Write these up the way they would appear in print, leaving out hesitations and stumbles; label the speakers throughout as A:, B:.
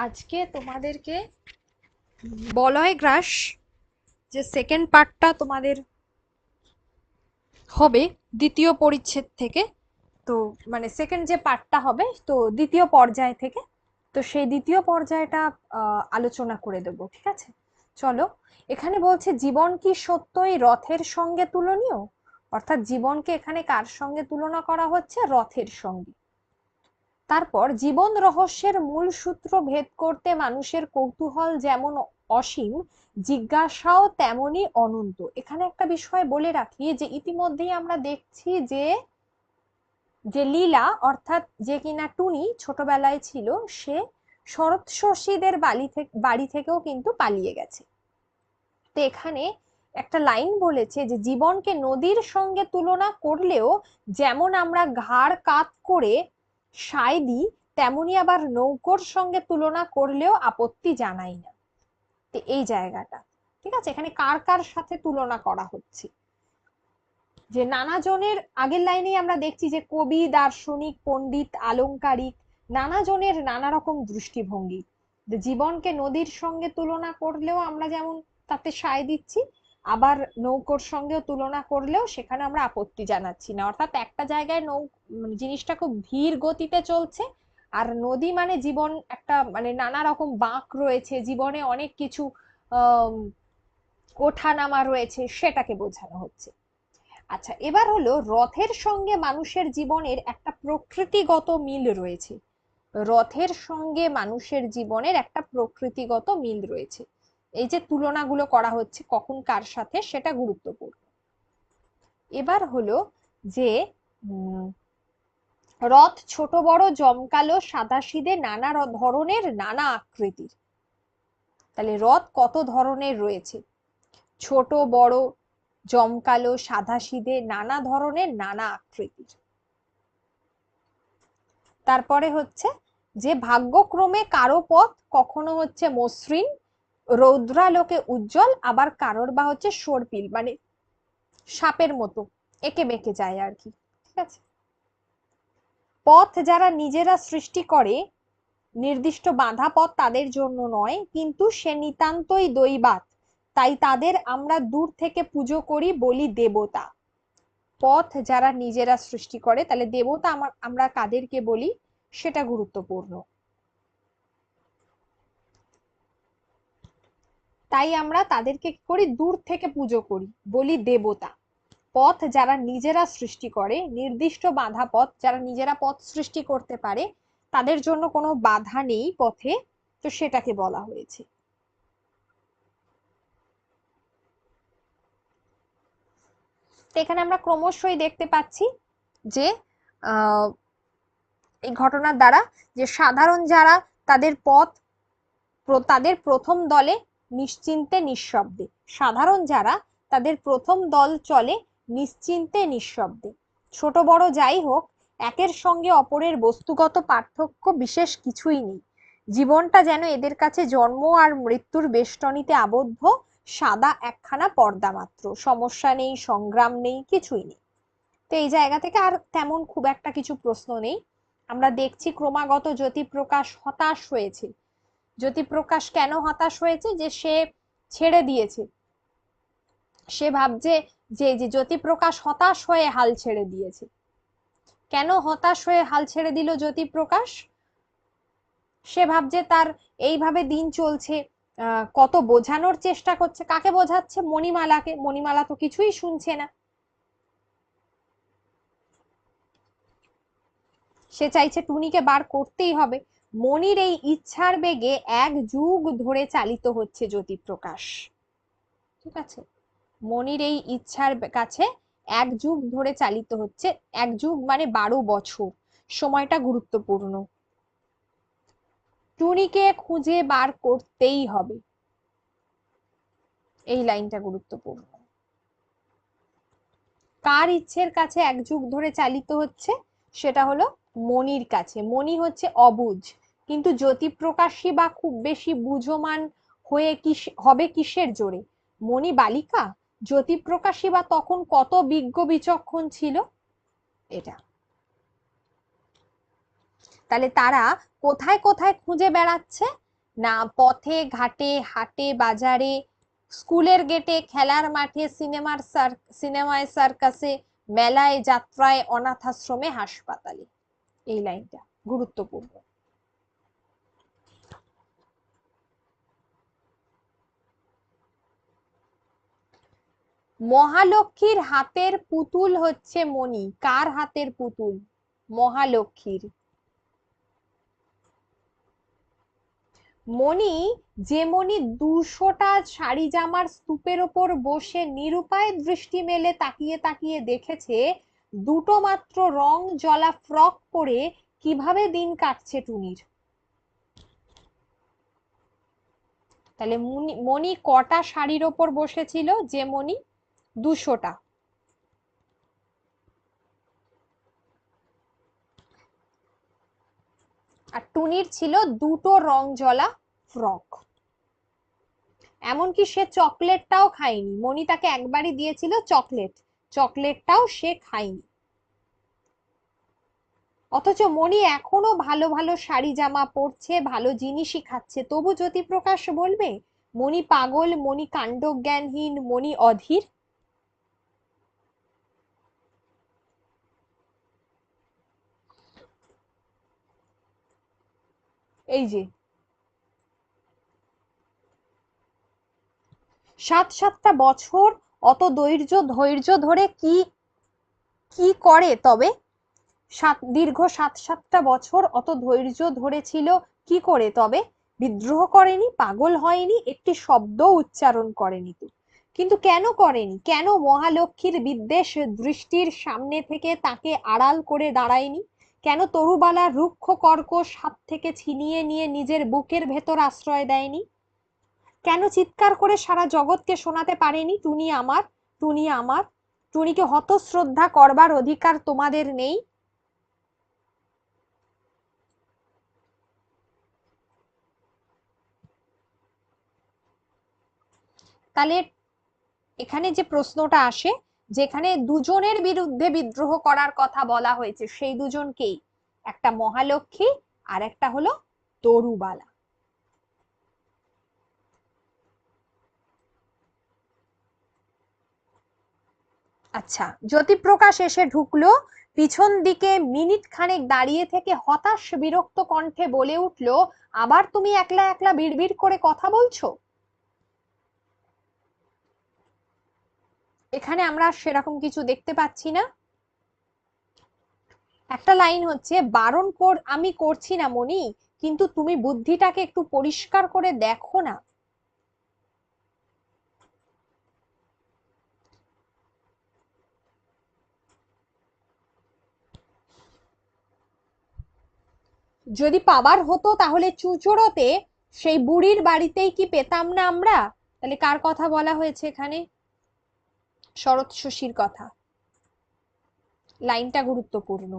A: আজকে তোমাদেরকে বলয় গ্রাস যে সেকেন্ড পার্টটা তোমাদের হবে দ্বিতীয় পরিচ্ছেদ থেকে। তো মানে সেকেন্ড যে পার্টটা হবে তো দ্বিতীয় পর্যায় থেকে, তো সেই দ্বিতীয় পর্যায়টা আলোচনা করে দেবো, ঠিক আছে? চলো। এখানে বলছে জীবন কি সত্যই রথের সঙ্গে তুলনীয়, অর্থাৎ জীবনকে এখানে কার সঙ্গে তুলনা করা হচ্ছে? রথের সঙ্গে। তারপর জীবন রহস্যের মূল সূত্র ভেদ করতে মানুষের কৌতূহল যেমন অসীম, জিজ্ঞাসাও তেমনি অনন্ত। এখানে একটা বিষয় বলে রাখি যে ইতিমধ্যেই আমরা দেখছি যে যে লীলা অর্থাৎ যে কিনা টুনি ছোটবেলায় ছিল, সে শরৎ শশীদের বাড়ি থেকেও কিন্তু পালিয়ে গেছে। তো এখানে একটা লাইন বলেছে যে জীবনকে নদীর সঙ্গে তুলনা করলেও যেমন আমরা ঘাড় কাত করে সায় দিই, তেমনি আবার নৌকোর সঙ্গে তুলনা করলেও আপত্তি জানাই না। তো এই জায়গাটা ঠিক আছে, এখানে কার কার সাথে তুলনা করা হচ্ছে? যে নানা জনের, আগের লাইনেই আমরা দেখছি যে কবি, দার্শনিক, পণ্ডিত, আলংকারিক, নানা জনের নানা রকম দৃষ্টিভঙ্গি। যে জীবনকে নদীর সঙ্গে তুলনা করলেও আমরা যেমন তাতে সায় দিচ্ছি, আবার নৌকোর সঙ্গেও তুলনা করলেও সেখানে আমরা আপত্তি জানাচ্ছি না। অর্থাৎ একটা জায়গায় জিনিসটা খুব ধীর গতিতে চলছে, আর নদী মানে জীবন, একটা মানে নানা রকম বাঁক রয়েছে জীবনে, অনেক কিছু আহ ওঠানামা রয়েছে, সেটাকে বোঝানো হচ্ছে। আচ্ছা, এবার হলো রথের সঙ্গে মানুষের জীবনের একটা প্রকৃতিগত মিল রয়েছে। রথের সঙ্গে মানুষের জীবনের একটা প্রকৃতিগত মিল রয়েছে। এই যে তুলনাগুলো করা হচ্ছে কখন কার সাথে, সেটা গুরুত্বপূর্ণ। এবার হলো যে রথ ছোট বড়, জমকালো, সাদাসিধে, নানা ধরনের, নানা আকৃতির। তাহলে রথ কত ধরনের রয়েছে? ছোট বড়, জমকালো, সাদাসিধে, নানা ধরনের, নানা আকৃতির। তারপরে হচ্ছে যে ভাগ্যক্রমে কারো পথ কখনো হচ্ছে মসৃণ রৌদ্রালোকে উজ্জ্বল, আবার কারোর বা হচ্ছে সর্পিল মানে সাপের মতো এঁকে বেঁকে যায় আর কি, ঠিক আছে? পথ যারা নিজেরা সৃষ্টি করে, নির্দিষ্ট বাঁধা পথ তাদের জন্য নয়, কিন্তু সে নিতান্তই দৈবাৎ, তাই তাদের আমরা দূর থেকে পুজো করি, বলি দেবতা। পথ যারা নিজেরা সৃষ্টি করে, তাহলে দেবতা আমরা কাদেরকে বলি, সেটা গুরুত্বপূর্ণ। তাই আমরা তাদেরকে কি করি? দূর থেকে পুজো করি, বলি দেবতা। পথ যারা নিজেরা সৃষ্টি করে, নির্দিষ্ট বাধা পথ যারা নিজেরা পথ সৃষ্টি করতে পারে, তাদের জন্য কোনো বাধা নেই পথে, তো সেটাকে বলা হয়েছে। তো এখানে আমরা ক্রমশই দেখতে পাচ্ছি যে আহ এই ঘটনার দ্বারা যে সাধারণ যারা, তাদের পথ তাদের প্রথম দলে নিশ্চিন্তে নিঃশব্দে, সাধারণ যারা তাদের প্রথম দল চলে নিশ্চিন্তে নিঃশব্দে। ছোট বড় যাই হোক, একের সঙ্গে অপরের বস্তুগত পার্থক্য বিশেষ কিছুই নেই। জীবনটা যেন এদের কাছে জন্ম আর মৃত্যুর বেষ্টনীতে আবদ্ধ সাদা একখানা পর্দা মাত্র। সমস্যা নেই, সংগ্রাম নেই, কিছুই নেই। তো এই জায়গা থেকে আর তেমন খুব একটা কিছু প্রশ্ন নেই। আমরা দেখছি ক্রমাগত জ্যোতিপ্রকাশ হতাশ হয়েছে। জ্যোতিপ্রকাশ কেন হতাশ হয়েছে? যে সে ছেড়ে দিয়েছে। সে ভাবছে যে যে জ্যোতিপ্রকাশ হতাশ হয়ে হাল ছেড়ে দিয়েছে। কেন হতাশ হয়ে হাল ছেড়ে দিল জ্যোতিপ্রকাশ? সে ভাবছে তার এইভাবে দিন চলছে, কত বোঝানোর চেষ্টা করছে। কাকে বোঝাচ্ছে? মণিমালাকে। মণিমালা তো কিছুই শুনছে না। সে চাইছে টুনিকে বার করতেই হবে। মনির এই ইচ্ছার বেগে এক যুগ ধরে চালিত হচ্ছে জ্যোতিপ্রকাশ, ঠিক আছে? মনির এই ইচ্ছার কাছে এক যুগ ধরে চালিত হচ্ছে। এক যুগ মানে 12 বছর। সময়টা গুরুত্বপূর্ণ। টুনিকে খুঁজে বার করতেই হবে, এই লাইনটা গুরুত্বপূর্ণ। কার ইচ্ছের কাছে এক যুগ ধরে চালিত হচ্ছে? সেটা হলো মনির কাছে। মনি হচ্ছে অবুঝ, কিন্তু জ্যোতিপ্রকাশই বা খুব বেশি বুঝমান হয়ে কি হবে কিসের জোরে? মনি বালিকা, জ্যোতিপ্রকাশই বা তখন কত বিজ্ঞ বিচক্ষণ ছিল। এটা তাহলে তারা কোথায় কোথায় খুঁজে বেড়াচ্ছে? না পথে ঘাটে হাটে বাজারে, স্কুলের গেটে, খেলার মাঠে, সিনেমায় সার্কাসে, মেলায় যাত্রায়, অনাথাশ্রমে হাসপাতালে। এই লাইনটা গুরুত্বপূর্ণ। মহালক্ষীর হাতের পুতুল হচ্ছে মণি। কার হাতের পুতুল? মহালক্ষীর। মণি, যে মণি 200টা শাড়ি জামার স্তূপের ওপর বসে নিরুপায় দৃষ্টি মেলে তাকিয়ে তাকিয়ে দেখেছে দুটো মাত্র রং জলা ফ্রক পরে কিভাবে দিন কাটছে টুনির। তাহলে মণি কটা শাড়ির ওপর বসেছিল? যে মণি 200টা। আর টুনির ছিল দুটো রং জলা ফ্রক। এমনকি সে চকলেটটাও খায়নি। মণি তাকে একবারই দিয়েছিল চকলেট, চকলেটটাও সে খায়নি। অথচ মণি এখনো ভালো ভালো শাড়ি জামা পরছে, ভালো জিনিসই খাচ্ছে, তবু জ্যোতিপ্রকাশ বলবে মণি পাগল, মণি কাণ্ডজ্ঞানহীন, মণি অধীর। এই যে 7-7টা বছর অত ধৈর্য ধরে কি কি করে তবে? দীর্ঘ 7-7টা বছর অত ধৈর্য ধরেছিল কি করে তবে? বিদ্রোহ করেনি, পাগল হয়নি, একটি শব্দ উচ্চারণ করেনি তো। কিন্তু কেন করেনি? কেন মহালক্ষীর বিদ্বেষ দৃষ্টির সামনে থেকে তাকে আড়াল করে দাঁড়ায়নি? কেন তরুবালার রুক্ষ কর্কশ হাত থেকে ছিনিয়ে নিয়ে নিজের বুকের ভেতর আশ্রয় দেয়নি? কেন চিৎকার করে সারা জগৎকে শোনাতে পারেনি টুনি আমার, টুনি আমার? টুনিকে হতশ্রদ্ধা করবার অধিকার তোমাদের নেই? তাহলে এখানে যে প্রশ্নটা আসে, যেখানে দুজনের বিরুদ্ধে বিদ্রোহ করার কথা বলা হয়েছে, সেই দুজনকেই, একটা মহালক্ষী আর একটা হলো তরুবালা। আচ্ছা, জ্যোতিপ্রকাশ এসে ঢুকলো, পিছন দিকে মিনিট খানেক দাঁড়িয়ে থেকে হতাশ বিরক্ত কণ্ঠে বলে উঠলো, আবার তুমি একলা একলা বিড়বিড় করে কথা বলছো? এখানে আমরা সেরকম কিছু দেখতে পাচ্ছি না। একটা লাইন হচ্ছে, আমি করছি না মনি, কিন্তু তুমি বুদ্ধিটাকে একটু পরিষ্কার করে দেখো না। যদি পাবার হতো তাহলে চুচড়োতে সেই বুড়ির বাড়িতেই কি পেতাম না আমরা? তাহলে কার কথা বলা হয়েছে এখানে? শরৎ শশীর কথা। লাইনটা গুরুত্বপূর্ণ।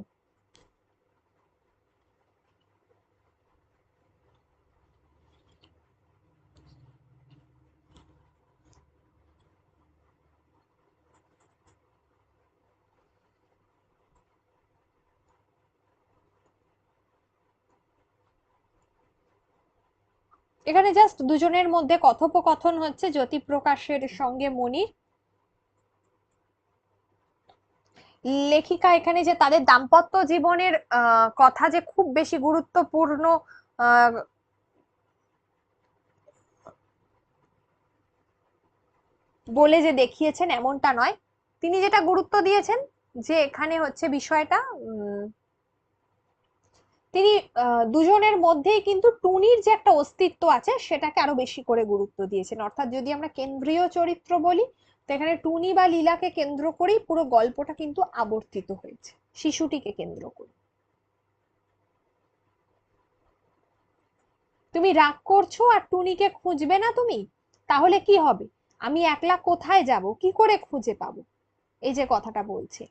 A: এখানে জাস্ট দুজনের মধ্যে কথোপকথন হচ্ছে, জ্যোতিপ্রকাশের সঙ্গে মনির। লেখিকা এখানে যে তাদের দাম্পত্য জীবনের কথা যে খুব বেশি গুরুত্বপূর্ণ আহ বলে যে দেখিয়েছেন এমনটা নয়। তিনি যেটা গুরুত্ব দিয়েছেন, যে এখানে হচ্ছে বিষয়টা, তিনি দুজনের মধ্যেই কিন্তু টুনির যে একটা অস্তিত্ব আছে সেটাকে আরো বেশি করে গুরুত্ব দিয়েছেন। অর্থাৎ যদি আমরা কেন্দ্রীয় চরিত্র বলি, তো এখানে টুনি বা লীলাকে কেন্দ্র করেই পুরো গল্পটা কিন্তু আবর্তিত হয়েছে, শিশুটিকে কেন্দ্র করে। তুমি রাগ করছো আর টুনিকে খুঁজবে না তুমি, তাহলে কি হবে? আমি একলা কোথায় যাব, কি করে খুঁজে পাবো? এই যে কথাটা বলছে।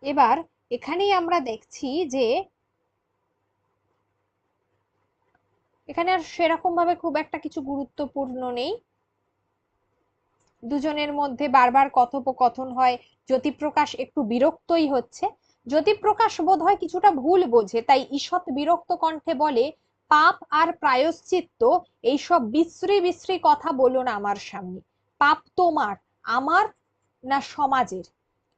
A: এবার এখানেই আমরা দেখছি যে এখানে আর সেরকম ভাবে খুব একটা কিছু গুরুত্বপূর্ণ নেই। দুজনের মধ্যে বারবার কথোপকথন হয়, জ্যোতিপ্রকাশ একটু বিরক্তই হচ্ছে। জ্যোতিপ্রকাশ বোধহয় কিছুটা ভুল বোঝে, তাই ঈষৎ বিরক্ত কণ্ঠে বলে, পাপ আর প্রায়শ্চিত্ত এইসব বিশ্রী বিশ্রী কথা বলো না আমার সামনে। পাপ তোমার, আমার না সমাজের?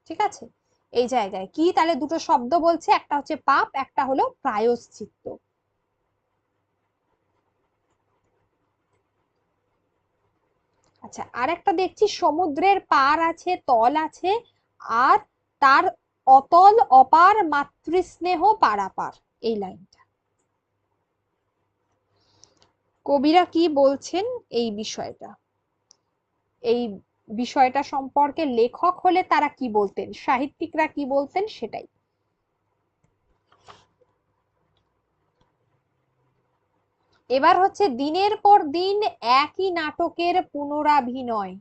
A: ঠিক আছে, এই জায়গায় কি তাহলে দুটো শব্দ বলছে, একটা হচ্ছে পাপ, একটা হলো প্রায়শ্চিত্ত। আচ্ছা, আর একটা দেখছি, সমুদ্রের পার আছে, তল আছে, আর তার অতল অপার মাতৃস্নেহ পারাপার। এই লাইনটা কবিরা কি বলছেন এই বিষয়টা, এই বিষয়টা সম্পর্কে লেখক হলে তারা কি বলতেন, সাহিত্যিকরা কি বলতেন, সেটাই। এবার হচ্ছে দিনের পর দিন একই নাটকের পুনরাভিনয়।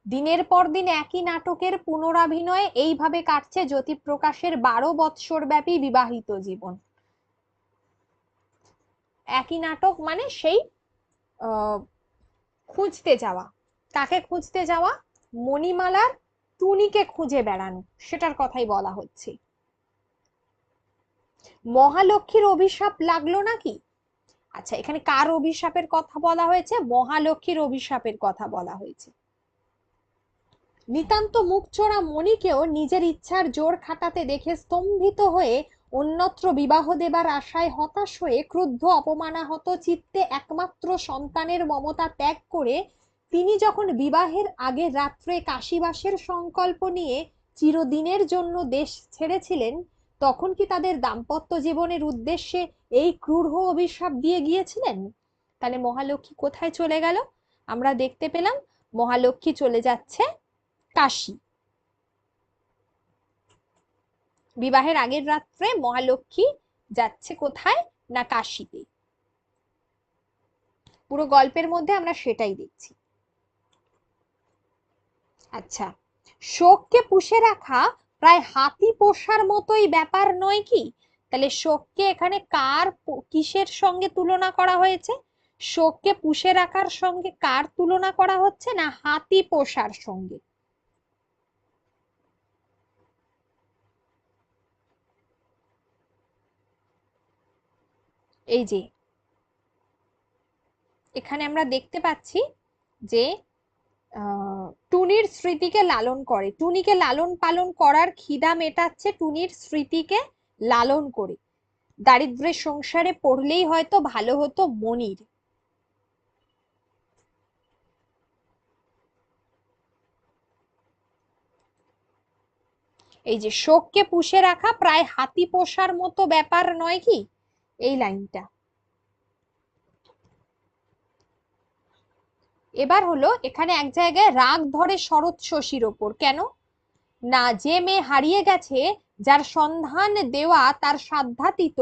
A: দিনের পর দিন একই নাটকের পুনরাভিনয়, এইভাবে কাটছে জ্যোতিপ্রকাশের 12 বৎসর ব্যাপী বিবাহিত জীবন। একই নাটক মানে সেই খুঁজতে যাওয়া, কাকে খুঁজতে যাওয়া, মণিমালার টুনিকে খুঁজে বেড়ানো, সেটার কথাই বলা হচ্ছে। মহালক্ষ্মীর অভিশাপ লাগলো নাকি? আচ্ছা, এখানে কার অভিশাপের কথা বলা হয়েছে? মহালক্ষ্মীর অভিশাপের কথা বলা হয়েছে। নিতান্ত মুখচোরা মণিকেও নিজের ইচ্ছার জোর খাটাতে দেখে স্তম্ভিত হয়ে অন্যত্র বিবাহ দেবার আশায় হতাশ হয়ে ক্রুদ্ধ অপমানাহত চিত্তে একমাত্র সন্তানের মমতা ত্যাগ করে তিনি যখন বিবাহের আগের রাত্রে কাশীবাসের সংকল্প নিয়ে চিরদিনের জন্য দেশ ছেড়েছিলেন, তখন কি তাদের দাম্পত্য জীবনের উদ্দেশ্যে এই ক্রূর অভিশাপ দিয়ে গিয়েছিলেন? তাহলে মহালক্ষ্মী কোথায় চলে গেল? আমরা দেখতে পেলাম মহালক্ষ্মী চলে যাচ্ছে কাশী। বিবাহের আগের রাত্রে মহালক্ষ্মী যাচ্ছে কোথায় না কাশীতে। পুরো গল্পের মধ্যে আমরা সেটাই দেখছি। আচ্ছা, শোককে পুষে রাখা প্রায় হাতি পোষার মতোই ব্যাপার নয় কি? তাহলে শোককে এখানে কার কিসের সঙ্গে তুলনা করা হয়েছে? শোককে পুষে রাখার সঙ্গে কার তুলনা করা হচ্ছে না হাতি পোষার সঙ্গে। এই যে এখানে আমরা দেখতে পাচ্ছি যে টুনির স্মৃতিকে লালন করে, টুনিকে লালন পালন করার খিদা মেটাচ্ছে টুনির স্মৃতিকে লালন করে। দারিদ্র্যের সংসারে পড়লেই হয়তো ভালো হতো মনির। এই যে শোককে পুষে রাখা প্রায় হাতি পোষার মতো ব্যাপার নয় কি, এই লাইনটা। এবার হলো এখানে এক জায়গায় রাগ ধরে শরৎ শশীর ওপর, কেন না যে মেয়ে হারিয়ে গেছে, যার সন্ধান দেওয়া তার সাধ্যাতীত,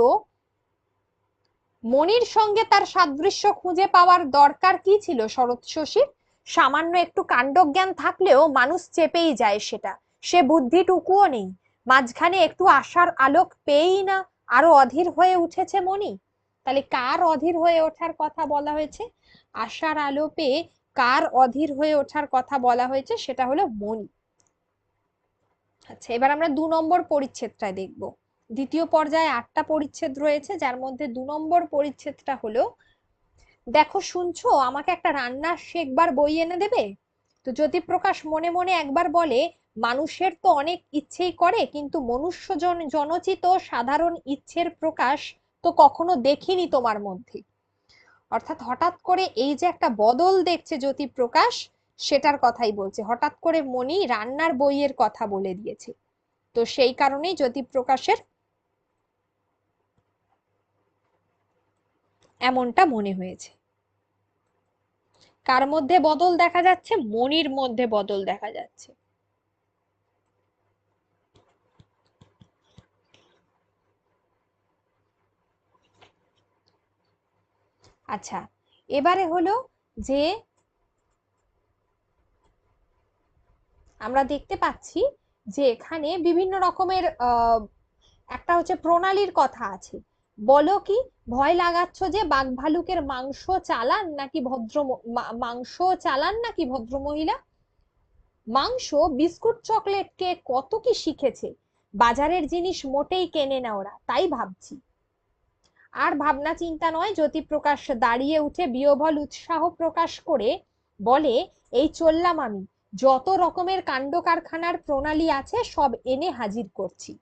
A: মনির সঙ্গে তার সাদৃশ্য খুঁজে পাওয়ার দরকার কি ছিল শরৎ শশীর? সামান্য একটু কাণ্ডজ্ঞান থাকলেও মানুষ চেপেই যায় সেটা, সে বুদ্ধিটুকুও নেই। মাঝখানে একটু আশার আলোক পেয়েই না আরো অধীর হয়ে উঠেছে মনি। তাহলে কার অধীর হয়ে ওঠার কথা বলা হয়েছে? আশার আলো পেয়ে কার অধীর হয়ে ওঠার কথা বলা হয়েছে? সেটা হলো মনি। আচ্ছা, এবার আমরা 2 নম্বর পরিচ্ছেদটা দেখব। দ্বিতীয় পর্যায়ে 8টা পরিচ্ছেদ রয়েছে, যার মধ্যে 2 নম্বর পরিচ্ছেদটা হলো, দেখো শুনছো, আমাকে একটা রান্নার শেখবার বই এনে দেবে? তো জ্যোতিপ্রকাশ মনে মনে একবার বলে, মানুষের তো অনেক ইচ্ছেই করে, কিন্তু মনুষ্য জনচিত সাধারণ ইচ্ছের প্রকাশ তো কখনো দেখিনি তোমার মধ্যে। অর্থাৎ হঠাৎ করে এই যে একটা বদল দেখছে জ্যোতিপ্রকাশ, সেটার কথাই বলছে। হঠাৎ করে মনি রান্নার বইয়ের কথা বলে দিয়েছে, তো সেই কারণেই জ্যোতিপ্রকাশের এমনটা মনে হয়েছে। কার মধ্যে বদল দেখা যাচ্ছে? মনির মধ্যে বদল দেখা যাচ্ছে। আচ্ছা, এবারে হলো যে আমরা দেখতে পাচ্ছি যে এখানে বিভিন্ন রকমের একটা হচ্ছে প্রণালীর কথা আছে। বলো কি ভয় লাগাচ্ছ যে বাঘ ভালুকের মাংস চালান নাকি ভদ্র মাংস চালান নাকি ভদ্র মহিলা? মাংস, বিস্কুট, চকলেট, কেক কত কি শিখেছে, বাজারের জিনিস মোটেই কেনে না ওরা, তাই ভাবছি। আর ভাবনা চিন্তা নয়, জ্যোতিপ্রকাশ দাঁড়িয়ে উঠে বিহ্বল উৎসাহ প্রকাশ করে বলে, এই চললাম আমি, যত রকমের কাণ্ড কারখানার প্রণালী আছে সব এনে হাজির করছি।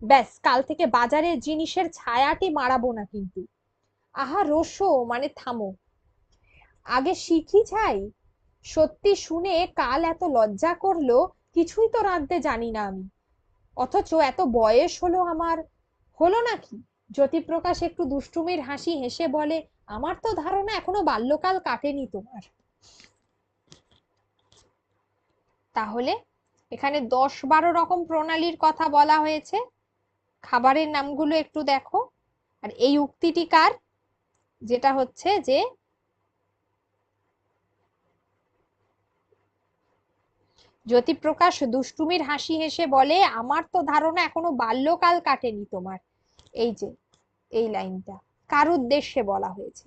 A: ব্যাস, কাল থেকে বাজারের জিনিসের ছায়াটি মারাবো না কিন্তু। আহা রোসো, মানে থামো, আগে শিখি চাই। সত্যি শুনে কাল এত লজ্জা করলো, কিছুই তো রাঁধতে জানি না আমি, অথচ এত বয়স হলো আমার, হলো নাকি? জ্যোতিপ্রকাশ একটু দুষ্টুমির হাসি হেসে বলে, আমার তো ধারণা এখনো বাল্যকাল কাটেনি তোমার। তাহলে এখানে 10-12 রকম প্রণালীর কথা বলা হয়েছে, খাবারের নামগুলো একটু দেখো। আর এই উক্তিটি কার? যেটা হচ্ছে যে জ্যোতিপ্রকাশ দুষ্টুমির হাসি হেসে বলে, আমার তো ধারণা এখনো বাল্যকাল কাটেনি তোমার, এই যে এই লাইনটা কার উদ্দেশ্যে বলা হয়েছে?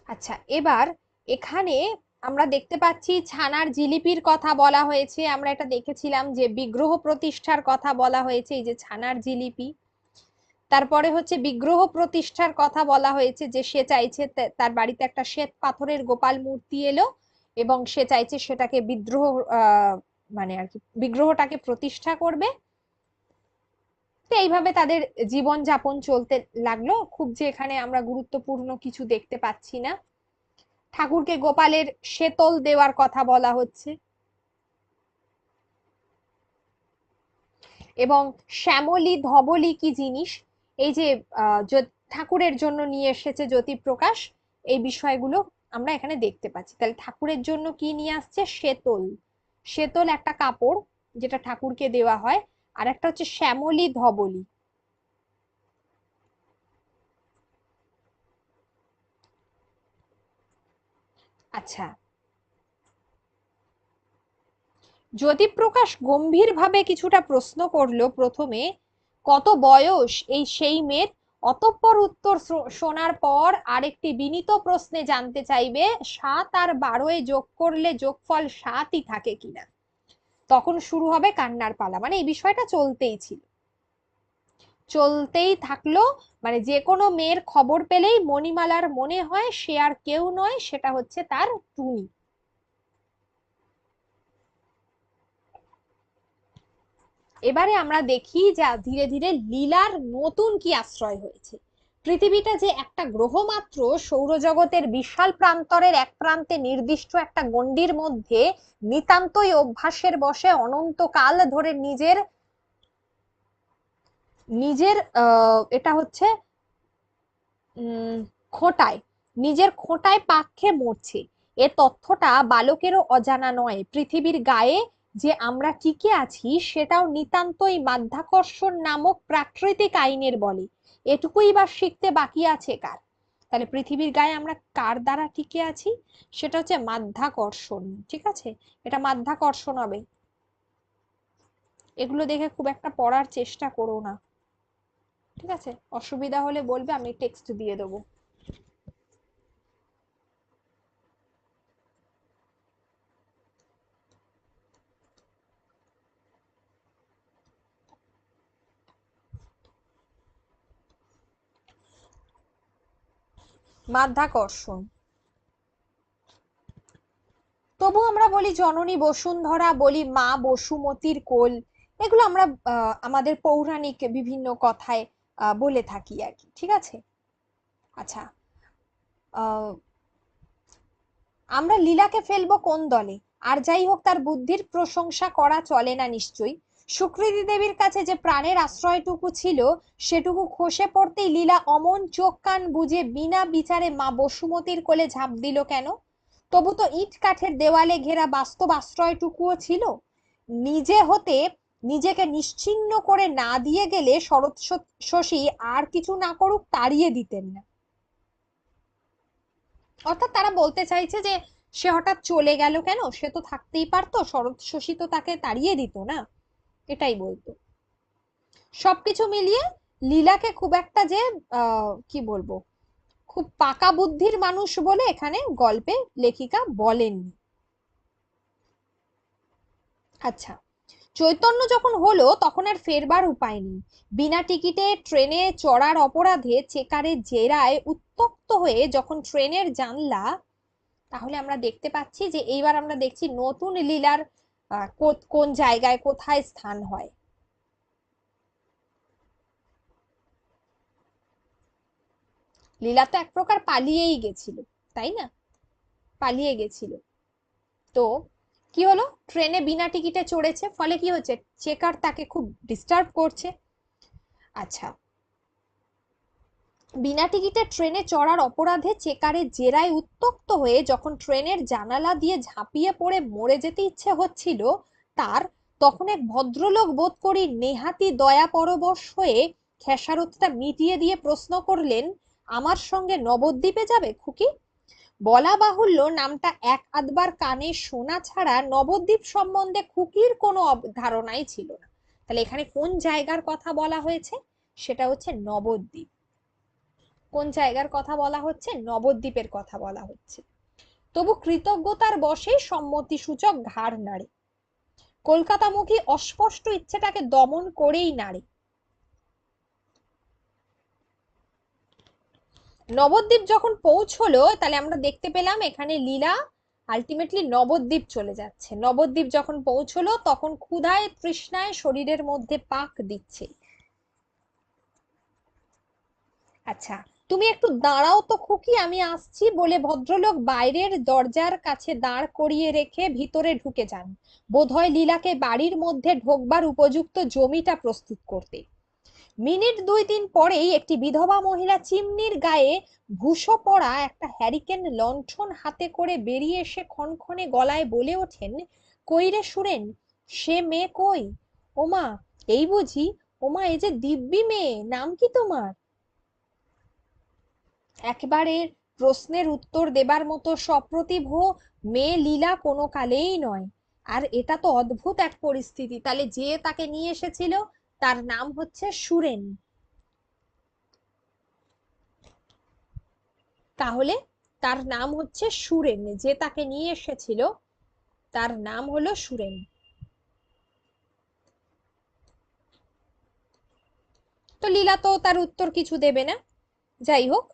A: আচ্ছা, এবার এখানে আমরা দেখতে পাচ্ছি ছানার জিলিপির কথা বলা হয়েছে, আমরা এটা দেখেছিলাম যে বিগ্রহ প্রতিষ্ঠার কথা বলা হয়েছে, এই যে ছানার জিলিপি। তারপরে হচ্ছে বিগ্রহ প্রতিষ্ঠার কথা বলা হয়েছে, যে সে চাইছে তার বাড়িতে একটা শ্বেত পাথরের গোপাল মূর্তি এলো এবং সে চাইছে সেটাকে বিদ্রোহ মানে আর কি বিগ্রহটাকে প্রতিষ্ঠা করবে। তো এইভাবে তাদের জীবন যাপন চলতে লাগলো, খুব যে এখানে আমরা গুরুত্বপূর্ণ কিছু দেখতে পাচ্ছি না। ঠাকুরকে গোপালের শেতল দেওয়ার কথা বলা হচ্ছে, এবং শ্যামলী ধবলী কি জিনিস, এই যে ঠাকুরের জন্য নিয়ে এসেছে জ্যোতিপ্রকাশ, এই বিষয়গুলো আমরা এখানে দেখতে পাচ্ছি। তাহলে ঠাকুরের জন্য কি নিয়ে আসছে? শেতল। শেতল একটা কাপড় যেটা ঠাকুরকে দেওয়া হয়, আর একটা হচ্ছে শ্যামলী ধবলী। আচ্ছা, জ্যোতিপ্রকাশ গম্ভীর ভাবে কিছুটা প্রশ্ন করলো প্রথমে, কত বয়স এই সেই মেয়ের? অতঃপর উত্তর শোনার পর আরেকটি বিনীত প্রশ্নে জানতে চাইবে, 7 আর 12 যোগ করলে যোগফল 7ই থাকে কিনা। তখন শুরু হবে কান্নার পালা, মানে এই বিষয়টা চলতেই ছিল, চলতেই থাকলো। মানে যে কোনো মেয়ের খবর পেলেই মণিমালার মনে হয় সে আর কেউ নয়, সেটা হচ্ছে তার টুনি। এবারে আমরা দেখি যে ধীরে ধীরে লীলার নতুন কি আশ্রয় হয়েছে। পৃথিবীটা যে একটা গ্রহ মাত্র, সৌরজগতের বিশাল প্রান্তরের এক প্রান্তে নির্দিষ্ট একটা গণ্ডির মধ্যে নিতান্তই অভ্যাসের বশে অনন্তকাল ধরে নিজের নিজের এটা হচ্ছে খোঁটায়, নিজের খোঁটায় পাক খেয়ে মরছে, এ তথ্যটা বালকেরও অজানা নয়। পৃথিবীর গায়ে যে আমরা টিকে আছি সেটাও নিতান্তই মাধ্যাকর্ষণ নামক প্রাকৃতিক আইনের বলে, এটুকুই বা শিখতে বাকি আছে কার? তাহলে পৃথিবীর গায়ে আমরা কার দ্বারা টিকে আছি? সেটা হচ্ছে মাধ্যাকর্ষণ, ঠিক আছে, এটা মাধ্যাকর্ষণ হবে। এগুলো দেখে খুব একটা পড়ার চেষ্টা করো না, ঠিক আছে? অসুবিধা হলে বলবে, আমি টেক্সট দিয়ে দেবো। মাধ্যাকর্ষণ। তবু আমরা বলি জননী বসুন্ধরা, বলি মা বসুমতির কোল, এগুলো আমরা আমাদের পৌরাণিক বিভিন্ন কথায় বলে থাকি আর কি, ঠিক আছে? আচ্ছা, আহ আমরা লীলাকে ফেলবো কোন দলে? আর যাই হোক, তার বুদ্ধির প্রশংসা করা চলে না নিশ্চয়ই। সুকৃতি দেবীর কাছে যে প্রাণের আশ্রয়টুকু ছিল সেটুকু খসে পড়তেই লীলা অমন চোখ কান বুজে বিনা বিচারে মা বসুমতির কোলে ঝাঁপ দিল কেন? তবু তো ইট কাঠের দেওয়ালে ঘেরা বাস্তব আশ্রয়টুকুও ছিল। নিজে হতে নিজেকে নিশ্চিহ্ন করে না দিয়ে গেলে শরৎ শশী আর কিছু না করুক, তাড়িয়ে দিতেন না। অর্থাৎ তারা বলতে চাইছে যে সে হঠাৎ চলে গেল কেন? সে তো থাকতেই পারতো, শরৎ শশী তো তাকে তাড়িয়ে দিত না, এটাই বলতো। সবকিছু মিলিয়ে লীলাকে খুব একটা যে কি বলবো, খুব পাকা বুদ্ধির মানুষ বলে এখানে গল্পে লেখিকা বলেননি। আচ্ছা, চৈতন্য যখন হলো তখন আর ফেরবার উপায় নেই। বিনা টিকিটে ট্রেনে চড়ার অপরাধে চেকারের জেরায় উত্তক্ত হয়ে যখন ট্রেনের জানলা, তাহলে আমরা দেখতে পাচ্ছি যে এইবার আমরা দেখছি নতুন লীলার কোন জায়গায় কোথায় স্থান হয়। লীলা তো এক প্রকার পালিয়েই গেছিল, তাই না? পালিয়ে গেছিল। তো কি হলো, ট্রেনে বিনা টিকিটে চড়েছে, ফলে কি হচ্ছে, চেকার তাকে খুব ডিস্টার্ব করছে। আচ্ছা, বিনা টিকিটে ট্রেনে চড়ার অপরাধে চেকারের জেরায় উত্তক্ত হয়ে যখন ট্রেনের জানালা দিয়ে ঝাঁপিয়ে পড়ে মরে যেতে ইচ্ছে হচ্ছিল তার, তখন এক ভদ্রলোক বোধ করি নেহাতি দয়া পরবশ হয়ে খেসারতটা মিটিয়ে দিয়ে প্রশ্ন করলেন, আমার সঙ্গে নবদ্বীপে যাবে খুকি? বলা বাহুল্য, নামটা এক আধবার কানে শোনা ছাড়া নবদ্বীপ সম্বন্ধে খুকির কোনো ধারণাই ছিল না। তাহলে এখানে কোন জায়গার কথা বলা হয়েছে? সেটা হচ্ছে নবদ্বীপ। কোন জায়গার কথা বলা হচ্ছে? নবদ্বীপের কথা বলা হচ্ছে। তবু কৃতজ্ঞতার বশে সম্মতিসূচক ঘাড় নাড়ে, কলকাতামুখী অস্পষ্ট ইচ্ছেটাকে দমন করেই নাড়ে। নবদ্বীপ যখন পৌঁছলো, তাহলে আমরা দেখতে পেলাম এখানে লীলা আলটিমেটলি নবদ্বীপ চলে যাচ্ছে। নবদ্বীপ যখন পৌঁছলো তখন ক্ষুধায় তৃষ্ণায় শরীরের মধ্যে পাক দিচ্ছে। আচ্ছা, তুমি একটু দাঁড়াও তো খুকি, আমি আসছি বলে ভদ্রলোক বাইরের দরজার কাছে দাঁড় করিয়ে রেখে ভিতরে ঢুকে যান, বোধহয় লীলাকে বাড়ির মধ্যে ঢোকবার উপযুক্ত জমিটা প্রস্তুত করতে। মিনিট দুই তিন পরেই একটি বিধবা মহিলা চিমনির গায়ে ভুসো পড়া একটা হ্যারিকেন লণ্ঠন হাতে করে বেরিয়ে এসে ক্ষণক্ষণে গলায় বলে ওঠেন, কই রে সুরেন, সে মেয়ে কই? ওমা, এই বুঝি? ওমা, এই যে দিব্যি মেয়ে, নাম কি তোমার? একবারে প্রশ্নের উত্তর দেবার মতো সপ্রতিভ মেয়ে লীলা কোনো কালেই নয়। আর এটা তো অদ্ভুত এক পরিস্থিতি, তাহলে যে তাকে নিয়ে এসেছিল তার নাম হচ্ছে সুরেন। তাহলে তার নাম হচ্ছে সুরেন, যে তাকে নিয়ে এসেছিল তার নাম হলো সুরেন। তো লীলা তো তার উত্তর কিছু দেবে না। যাই হোক,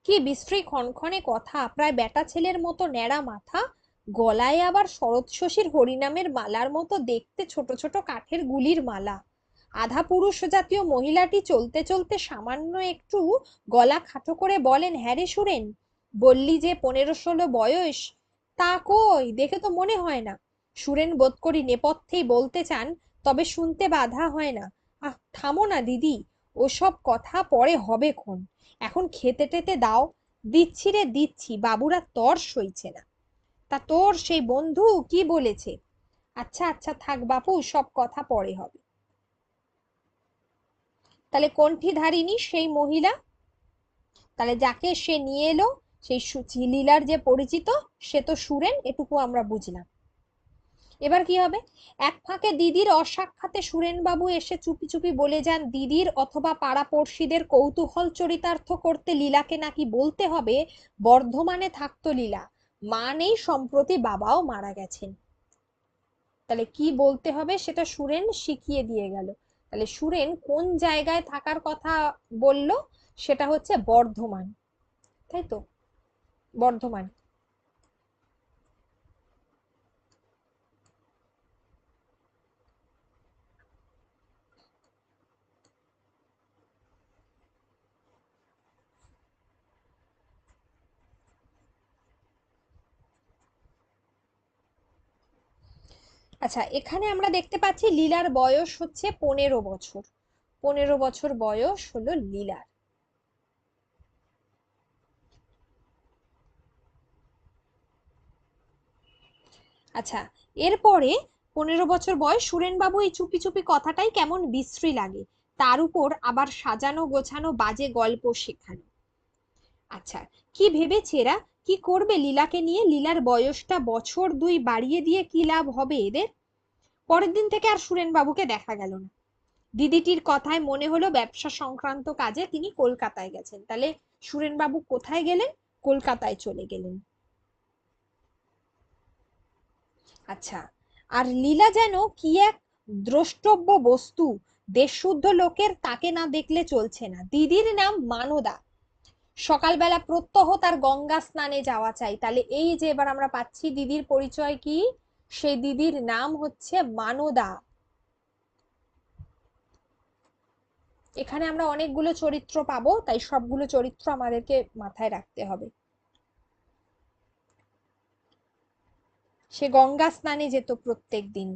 A: কি বিশ্রী ক্ষণক্ষণে কথা, প্রায় বেটা ছেলের মতো ন্যাড়া মাথা, গলায় আবার শরৎ শশীর হরিনামের মালার মতো দেখতে ছোট ছোট কাঠের গুলির মালা। আধা পুরুষ জাতীয় মহিলাটি চলতে চলতে সামান্য একটু গলা খাটো করে বলেন, হ্যাঁ রে সুরেন, বললি যে 15-16 বয়স, তা কই, দেখে তো মনে হয় না। সুরেন বোধ করি নেপথ্যেই বলতে চান, তবে শুনতে বাধা হয় না। আহ, থামো না দিদি, ওসব কথা পরে হবে খন, এখন খেতে টেতে দাও। দিচ্ছি রে দিচ্ছি, বাবুরা তর সইছে না। তা তোর সেই বন্ধু কি বলেছে? আচ্ছা আচ্ছা, থাক বাপু, সব কথা পরে হবে। তাহলে কণ্ঠীধারিণী সেই মহিলা, তাহলে যাকে সে নিয়ে এলো, সেই লীলার যে পরিচিত, সে তো সুরেন, এটুকু আমরা বুঝলাম। এবার কি হবে? এক ফাঁকে দিদির অসাক্ষাতে সুরেন বাবু এসে চুপি চুপি বলে যান, দিদির অথবা পাড়াপড়শিদের কৌতূহল চরিতার্থ করতে লীলাকে নাকি বলতে হবে বর্ধমানে থাকতো লীলা, মা নেই, সম্প্রতি বাবাও মারা গেছেন। তাহলে কি বলতে হবে সেটা সুরেন শিখিয়ে দিয়ে গেল। তাহলে সুরেন কোন জায়গায় থাকার কথা বলল? সেটা হচ্ছে বর্ধমান, তাই তো? বর্ধমান। আচ্ছা, এখানে আমরা দেখতে পাচ্ছি লীলার বয়স হচ্ছে 15 বছর। 15 বছর বয়স হলো লীলার। আচ্ছা, এরপরে 15 বছর বয়স সুরেন বাবু, এই চুপি চুপি কথাটাই কেমন বিশ্রী লাগে, তার উপর আবার সাজানো গোছানো বাজে গল্প শেখানো। আচ্ছা, কি ভেবেছে এরা, কি করবে লীলাকে নিয়ে? লীলার বয়সটা বছর 2 বাড়িয়ে দিয়ে কি লাভ হবে এদের? পরের দিন থেকে আর সুরেন বাবুকে দেখা গেল না। দিদিটির কথায় মনে হলো ব্যবসা সংক্রান্ত কাজে তিনি কলকাতায় গেছেন। তাহলে সুরেন বাবু কোথায় গেলেন? কলকাতায় চলে গেলেন। আচ্ছা, আর লীলা যেন কি এক দ্রষ্টব্য বস্তু, দেশশুদ্ধ লোকের তাকে না দেখলে চলছে না। দিদির নাম মানদা, সকালবেলা প্রত্যহ তার গঙ্গা স্নানে যাওয়া চাই। তাহলে এই যে এবার আমরা পাচ্ছি দিদির পরিচয় কি, সেই দিদির নাম হচ্ছে মানদা। এখানে আমরা অনেকগুলো চরিত্র পাবো, তাই সবগুলো চরিত্র আমাদেরকে মাথায় রাখতে হবে। সে গঙ্গা স্নানে যেত প্রত্যেক দিন।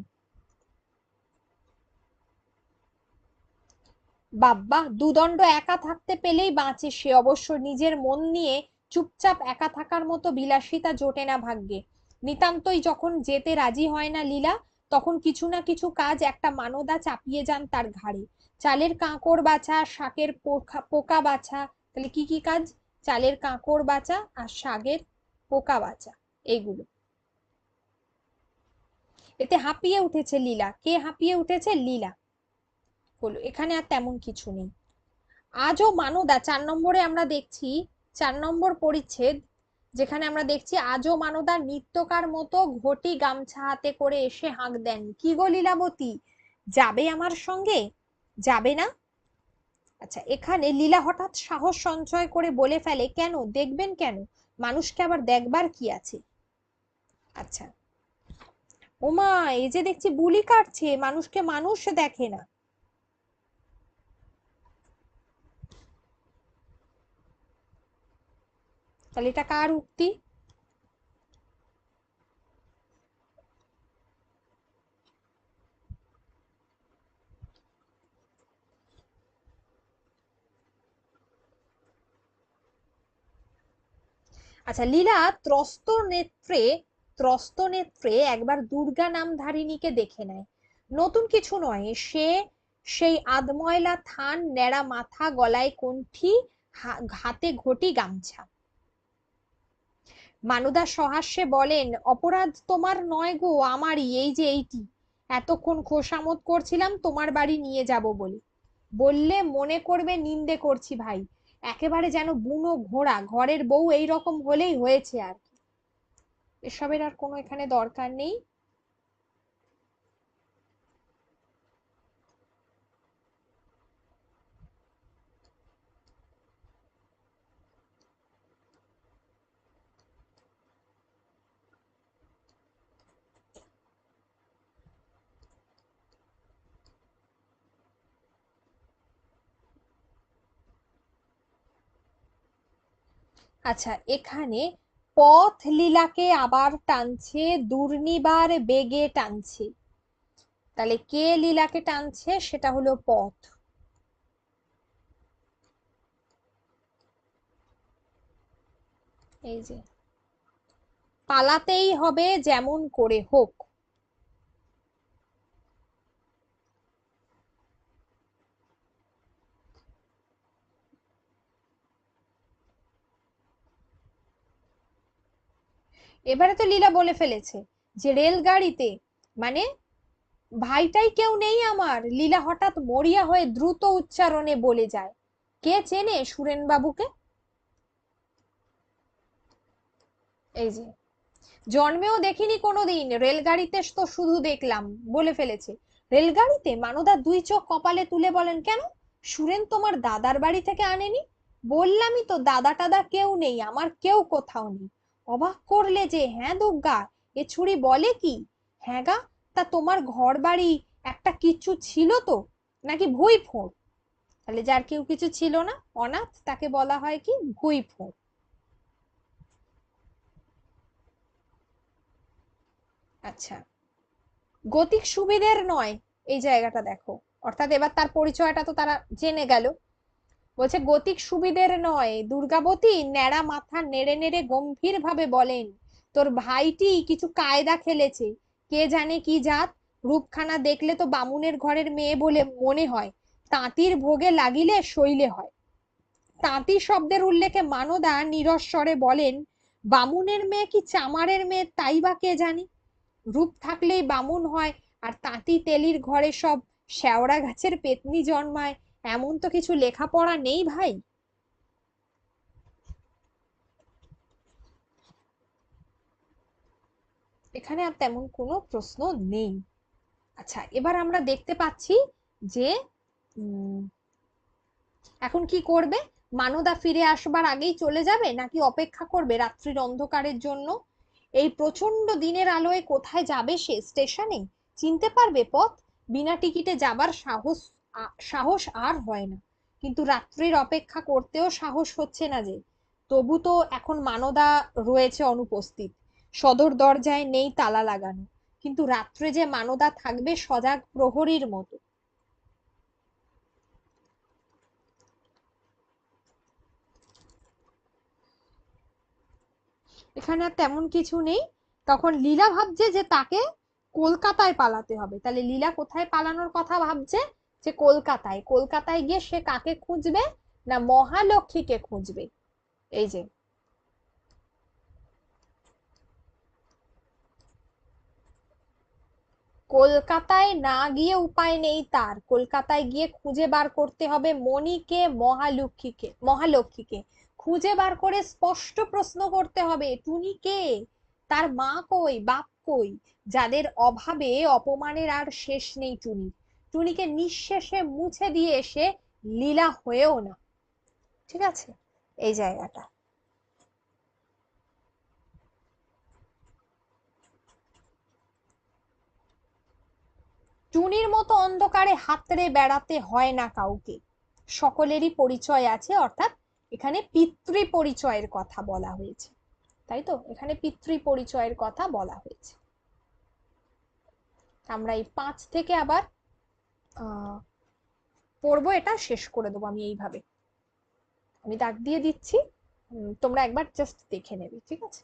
A: বাব্বা, দুদণ্ড একা থাকতে পেলেই বাঁচে সে। অবশ্য নিজের মন নিয়ে চুপচাপ একা থাকার মতো বিলাসিতা জোটে না ভাগ্যে। নিতান্তই যখন যেতে রাজি হয় না লীলা, তখন কিছু না কিছু কাজ একটা মানদা চাপিয়ে যান তার ঘাড়ে। চালের কাঁকড় বাছা, শাকের পোকা বাছা। তাহলে কি কি কাজ? চালের কাঁকড় বাছা আর শাকের পোকা বাছা, এইগুলো। এতে হাঁপিয়ে উঠেছে লীলা। কে হাঁপিয়ে উঠেছে? লীলা। হলো, এখানে আর তেমন কিছু নেই। আজও মানদা 4 নম্বরে আমরা দেখছি, 4 নম্বর পরিচ্ছেদ, যেখানে আমরা দেখছি আজও মানদা নিত্যকার মতো ঘটি গামছা হাতে করে এসে হাঁক দেন, কি গো লীলাবতী, যাবে আমার সঙ্গে? যাবে না? আচ্ছা, এখানে লীলা হঠাৎ সাহস সঞ্চয় করে বলে ফেলে, কেন, দেখবেন কেন? মানুষকে আবার দেখবার কি আছে? আচ্ছা, ওমা, এই যে দেখছি বুলি কাটছে, মানুষকে মানুষ দেখে না। তাহলে এটা কার উক্তি? আচ্ছা, লীলা ত্রস্ত নেত্রে একবার দুর্গা নামধারিণীকে দেখে নেয়। নতুন কিছু নয়, সে সেই আধময়লা থান, ন্যাড়া মাথা, গলায় কণ্ঠি, হাতে ঘটি গামছা। মানুদা সহাস্যে বলেন, অপরাধ তোমার নয় গো, আমারই। এই যে এইটি, এতক্ষণ খোশামত করছিলাম তোমার বাড়ি নিয়ে যাব বলে, বললে মনে করবে নিন্দে করছি ভাই। একেবারে যেন বুনো ঘোড়া, ঘরের বউ এই রকম হলেই হয়েছে আর কি। এসবের আর কোনো এখানে দরকার নেই। আচ্ছা, এখানে পথ লীলাকে আবার টানছে, দুর্নিবার বেগে টানছে। তাহলে কে লীলাকে টানছে? সেটা হলো পথ। এই যে, পালাতেই হবে যেমন করে হোক। এবারে তো লীলা বলে ফেলেছে যে রেলগাড়িতে, মানে ভাইটাই কেউ নেই আমার। লীলা হঠাৎ মরিয়া হয়ে দ্রুত উচ্চারণে বলে যায়। কে চেনে সুরেন বাবুকে? এই যে, জন্মেও দেখিনি কোনোদিন, রেলগাড়িতে তো শুধু দেখলাম, বলে ফেলেছে। রেলগাড়িতে? মানদা 2 চোখ কপালে তুলে বলেন, কেন, সুরেন তোমার দাদার বাড়ি থেকে আনেনি? বললামই তো, দাদা টাদা কেউ নেই আমার, কেউ কোথাও নেই। অবাক করলে যে, হ্যাঁ দুর্গা, এ ছুরি বলে কি? হ্যাঁ গা, তা তোমার ঘর বাড়ি একটা কিচ্ছু ছিল তো, নাকি ভুঁই ফোঁড়? তাহলে যার কেউ কিছু ছিল না, অনাথ, তাকে বলা হয় কি? ভুঁই ফোঁড়। আচ্ছা, গতিক সুবিধের নয়, এই জায়গাটা দেখো। অর্থাৎ এবার তার পরিচয়টা তো তারা জেনে গেল। বলছে গতিক সুবিধের নয়, দুর্গাবতী ন্যাড়া মাথা নেড়ে নেড়ে গম্ভীর ভাবে বলেন, তোর ভাইটি কিছু কায়দা খেলেছে। কে জানে কি জাত, রূপখানা দেখলে তো বামুনের ঘরের মেয়ে বলে মনে হয়। তাঁতির ভোগে লাগিলে শৈলে হয়। তাঁতি শব্দের উল্লেখে মানদা নিরস্বরে বলেন, বামুনের মেয়ে কি চামারের মেয়ে তাই বা কে জানি, রূপ থাকলেই বামুন হয়, আর তাঁতি তেলির ঘরে সব শেওড়া গাছের পেতনি জন্মায়, এমন তো কিছু লেখাপড়া নেই ভাই। এখানে আর তেমন কোনো প্রশ্ন নেই। আচ্ছা, এবার আমরা দেখতে পাচ্ছি যে উম, এখন কি করবে? মানদা ফিরে আসবার আগেই চলে যাবে নাকি অপেক্ষা করবে রাত্রির অন্ধকারের জন্য? এই প্রচন্ড দিনের আলোয় কোথায় যাবে সে? স্টেশনে? চিনতে পারবে পথ? বিনা টিকিটে যাবার সাহস আর হয় না, কিন্তু রাত্রির অপেক্ষা করতেও সাহস হচ্ছে না যে। তবু তো এখন মানদা রয়েছে অনুপস্থিত, সদর দরজায় নেই তালা লাগানো, কিন্তু রাত্রে যে মানদা থাকবে সজাগ প্রহরীর মতো। এখানে আর তেমন কিছু নেই। তখন লীলা ভাবছে যে তাকে কলকাতায় পালাতে হবে। তাহলে লীলা কোথায় পালানোর কথা ভাবছে? যে কলকাতায়। কলকাতায় গিয়ে সে কাকে খুঁজবে? না মহালক্ষ্মীকে খুঁজবে। এই যে কলকাতায় না গিয়ে উপায় নেই তার, কলকাতায় গিয়ে খুঁজে বার করতে হবে মণিকে, মহালক্ষ্মীকে খুঁজে বার করে স্পষ্ট প্রশ্ন করতে হবে, টুনি কে? তার মা কই, বাপ কই? যাদের অভাবে অপমানের আর শেষ নেই টুনির, টুনিকে নিঃশেষে মুছে দিয়ে এসে লীলা হয়েও না। ঠিক আছে, এই জায়গাটা। টুনির মতো অন্ধকারে হাতড়ে বেড়াতে হয় না কাউকে, সকলেরই পরিচয় আছে, অর্থাৎ এখানে পিতৃ পরিচয়ের কথা বলা হয়েছে। তাই তো, এখানে পিতৃ পরিচয়ের কথা বলা হয়েছে। আমরা এই 5 থেকে আবার আহ পড়বো, এটা শেষ করে দেবো আমি এইভাবে। আমি দাগ দিয়ে দিচ্ছি, তোমরা একবার জাস্ট দেখে নেবে, ঠিক আছে?